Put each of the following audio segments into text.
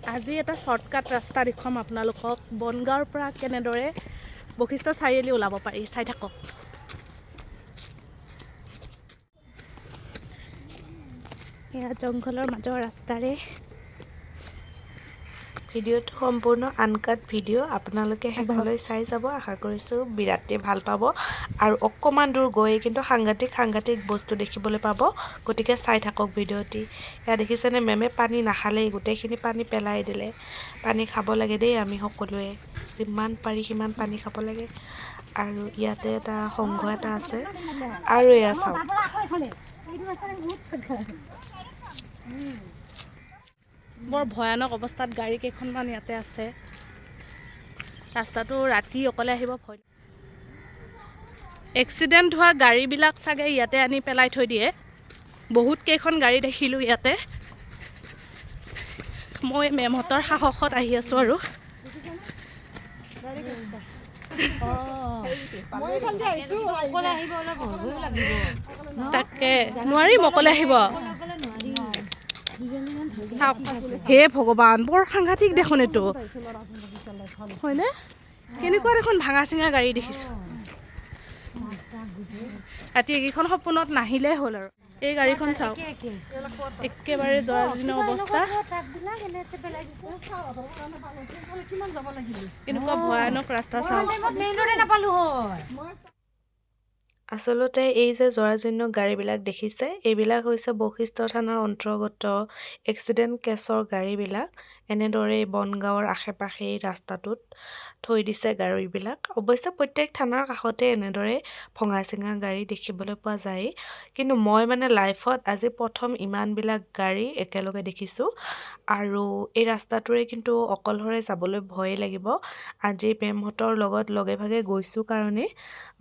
আজি এটা শ্বৰ্টকাট ৰাস্তা দেখুৱাম আপোনালোকক বনগাঁৱৰ পৰা কেনেদৰে বশিষ্ঠ চাৰিআলি ওলাব পাৰি চাই থাকক। এয়া জংঘলৰ মাজৰ ৰাস্তাৰে ভিডিঅ'টো সম্পূৰ্ণ আনকাট ভিডিঅ' আপোনালোকে শেষলৈ চাই যাব। আশা কৰিছোঁ বিৰাটেই ভাল পাব আৰু অকণমান দূৰ গৈ কিন্তু সাংঘাতিক বস্তু দেখিবলৈ পাব। গতিকে চাই থাকক ভিডিঅ'টি। এয়া দেখিছেনে মেমে পানী নাখালেই, গোটেইখিনি পানী পেলাই দিলে। পানী খাব লাগে দেই, আমি সকলোৱে যিমান পাৰি সিমান পানী খাব লাগে। আৰু ইয়াতে এটা সংঘ এটা আছে আৰু এয়া চাওক বৰ ভয়ানক অৱস্থাত গাড়ী কেইখনমান ইয়াতে আছে। ৰাস্তাটো ৰাতি অকলে আহিব ভয়। এক্সিডেণ্ট হোৱা গাড়ীবিলাক চাগে ইয়াতে আনি পেলাই থৈ দিয়ে। বহুত কেইখন গাড়ী দেখিলোঁ ইয়াতে। মই মেমহঁতৰ সাহসত আহি আছোঁ আৰু তাকে নোৱাৰিম অকলে আহিব। চাওক হে ভগৱান, বৰ সাংঘাতিক দেখোন এইটো, হয়নে? কেনেকুৱা দেখোন ভাঙা চিঙা গাড়ী দেখিছোঁ। ৰাতি এইকেইখন সপোনত নাহিলেই হ'ল আৰু। এই গাড়ীখন চাওক, একেবাৰে জৰাজীৰ্ণ অৱস্থা। কেনেকুৱা ভয়ানক ৰাস্তা চাওক। আচলতে এই যে জৰাজীৰ্ণ গাড়ীবিলাক দেখিছে, এইবিলাক হৈছে বশিষ্ঠ থানাৰ অন্তৰ্গত এক্সিডেণ্ট কেছৰ গাড়ীবিলাক। এনেদৰে বনগাঁৱৰ আশে-পাশে এই ৰাস্তাটোত থৈ দিছে গাড়ীবিলাক। অৱশ্যে প্ৰত্যেক থানাৰ কাষতে এনেদৰে ভঙা চিঙা গাড়ী দেখিবলৈ পোৱা যায়। কিন্তু মই মানে লাইফত আজি প্ৰথম ইমানবিলাক গাড়ী একেলগে দেখিছোঁ। আৰু এই ৰাস্তাটোৰে কিন্তু অকলশৰে যাবলৈ ভয়ে লাগিব। আজি মেমহঁতৰ লগত লগে ভাগে গৈছোঁ কাৰণে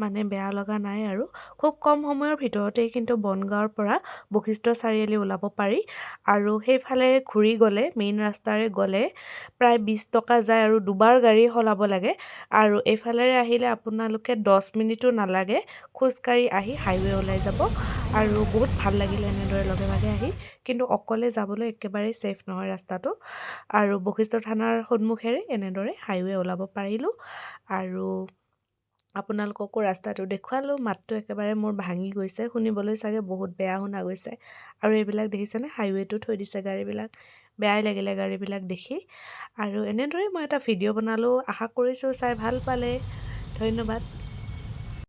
মানে বেয়া লগা নাই আৰু। খুব কম সময়ৰ ভিতৰতেই কিন্তু বনগাঁৱৰ পৰা বশিষ্ঠ চাৰিআলি ওলাব পাৰি। আৰু সেইফালেৰে ঘূৰি গ'লে, মেইন ৰাস্তাৰে গ'লে প্ৰায় 20 টকা যায় আৰু দুবাৰ গাড়ী সলাব লাগে। আৰু এইফালেৰে আহিলে আপোনালোকে 10 মিনিটো নালাগে, খোজকাঢ়ি আহি হাইৱে ওলাই যাব। আৰু বহুত ভাল লাগিলে এনেদৰে লগে ভাগে আহি। কিন্তু অকলে যাবলৈ একেবাৰেই ছেফ নহয় ৰাস্তাটো। আৰু বশিষ্ঠ থানাৰ সন্মুখেৰে এনেদৰে হাইৱে ওলাব পাৰিলোঁ। আৰু আপোনালোককো ৰাস্তাটো দেখুৱালোঁ। মাতটো একেবাৰে মোৰ ভাঙি গৈছে, শুনিবলৈ চাগে বহুত বেয়া শুনা গৈছে। আৰু এইবিলাক দেখিছেনে, হাইৱেটো থৈ দিছে গাড়ীবিলাক। বেয়াই লাগিলে গাড়ীবিলাক দেখি। আৰু এনেদৰে মই এটা ভিডিঅ' বনালোঁ। আশা কৰিছোঁ চাই ভাল পালে। ধন্যবাদ।